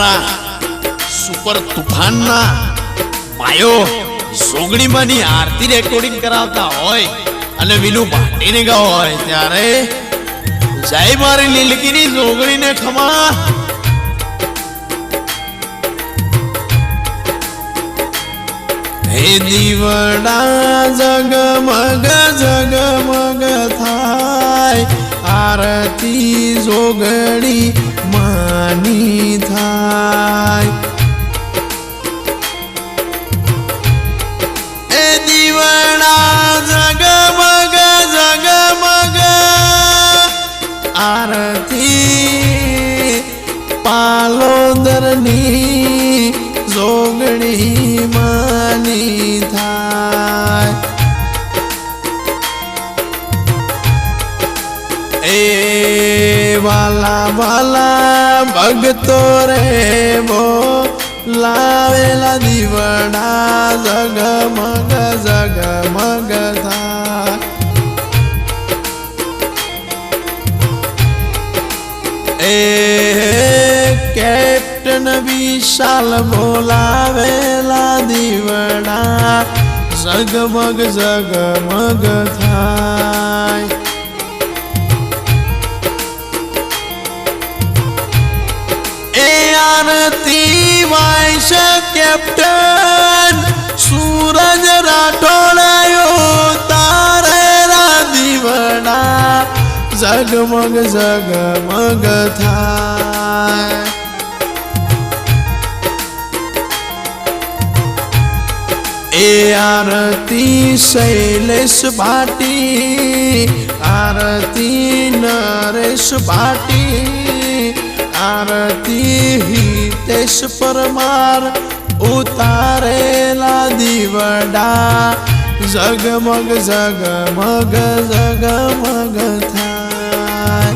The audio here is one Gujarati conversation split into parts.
અમારા સુપર તુફાનના ભાઈઓ જોગણીમાંની આરતી રેકોર્ડિંગ કરાવતા હોય અને વિનુ ભાટીને ગાવ હોય ત્યારે જય મારી લીલકીની જોગણીને ખમા. હે દીવડા જગમગ જગમગ થાય આરતી જોગણી માની થાય. એ દીવડા જગમગ જગમગ આરતી પાલોદરની જોગણી માની થાય. એ વાલા વાલા ભગતો રે બોલાવેલા દીવડા જગમગ જગમગ થાય. એ કેપ્ટન વિશાલ બોલાવેલા દીવડા જગમગ જગમગ થાય. એ આરતી વાયસ કેપ્ટન સૂરજ રાઠોડાયો તારેલા દીવડા જગમગ જગમગ થાય. એ આરતી શૈલેષ ભાટી આરતી નરેશ ભાટી આરતી હિતેશ પરમાર ઉતારેલા દીવડા જગમગ જગમગ જગમગ થાય.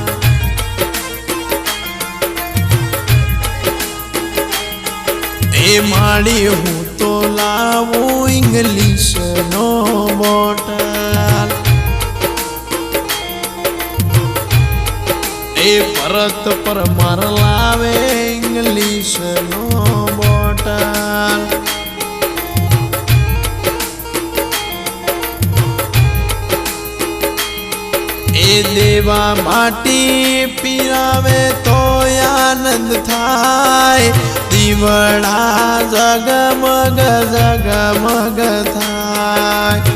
એ માડી હું તો લાવું ઇંગ્લિશ નો બોટલ. એ ભરત પરમાર લાવે ઇંગ્લિશ નો બોટલ. એ દેવા માટી પીરાવે તો આનંદ થાય દીવડા જગમગ જગમગ થાય.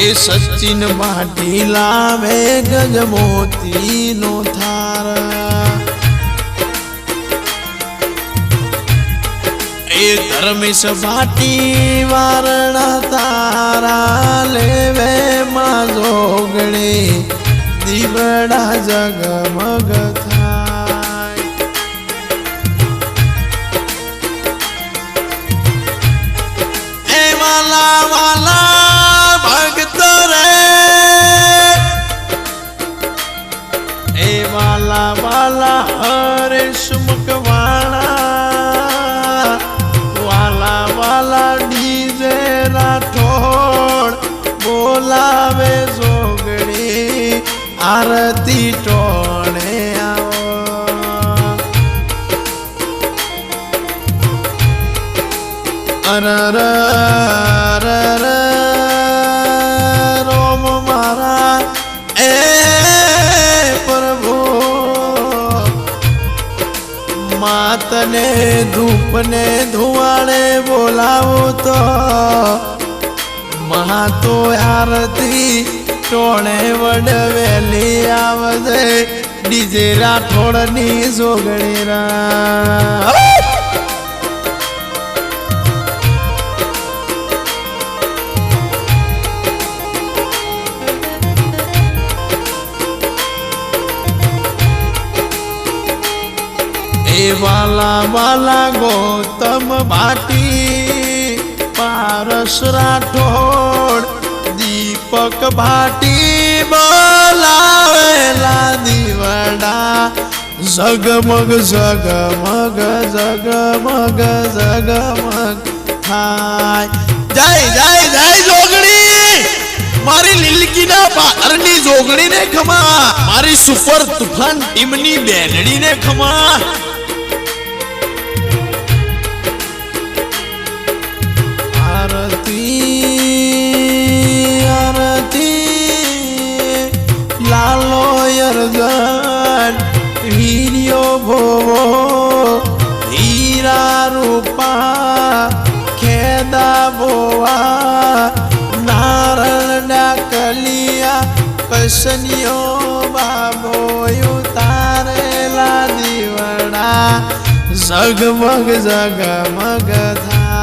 એ સચિન માટી લાવે ગજમોતી નો થાર. એ ધર્મેશ ભાટી વારણા તારા લેવે માં જોગણી દીવડા જગમગ થાય. એ વાલા વાલા ભક્તો રે એ વાલા વાલા હરેશ મુખવાણા વાલા વાલા ડીજે રાઠોડ બોલાવે જોગણી આરતી ટોણે આવો. અરર અરર રોમ મારા એ પ્રભુ માતને ધૂપને ધુવાડે બોલાવો તો મહાતો આરતી ટોણે વડવેલી આવજે ડીજે રાઠોડની જોગણી રા. એ વાલા વાલા ગૌતમ ભાટી પારસ રાઠોડ દીપક ભાટી બોલાવેલા દીવડા જગમગ જગમગ જગમગ જગમગ થાય. જય જય જય જોગણી મારી લીલકીના પાદરની જોગણીને ખમા, મારી સુપર તુફાન ટીમની બેનડીને ખમા. આરતી આરતી લાલો યરગન વીર્યો ભોવો હીરા રૂપા ખેદા ભોવા નારણના કલિયા કસનિયો બાબોયું તારેલા દીવડા ઝગમગ ઝગમગ થાય.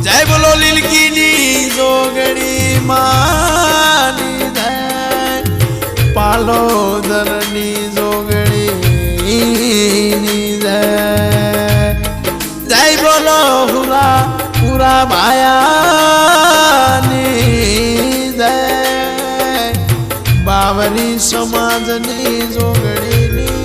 જય બોલો લીલકીની જોગણી માની જય, પાલોદરની જોગણીની જય. જય બોલો હુરા પૂરા માયાની જય, બાવરી સમાજની જોગણીની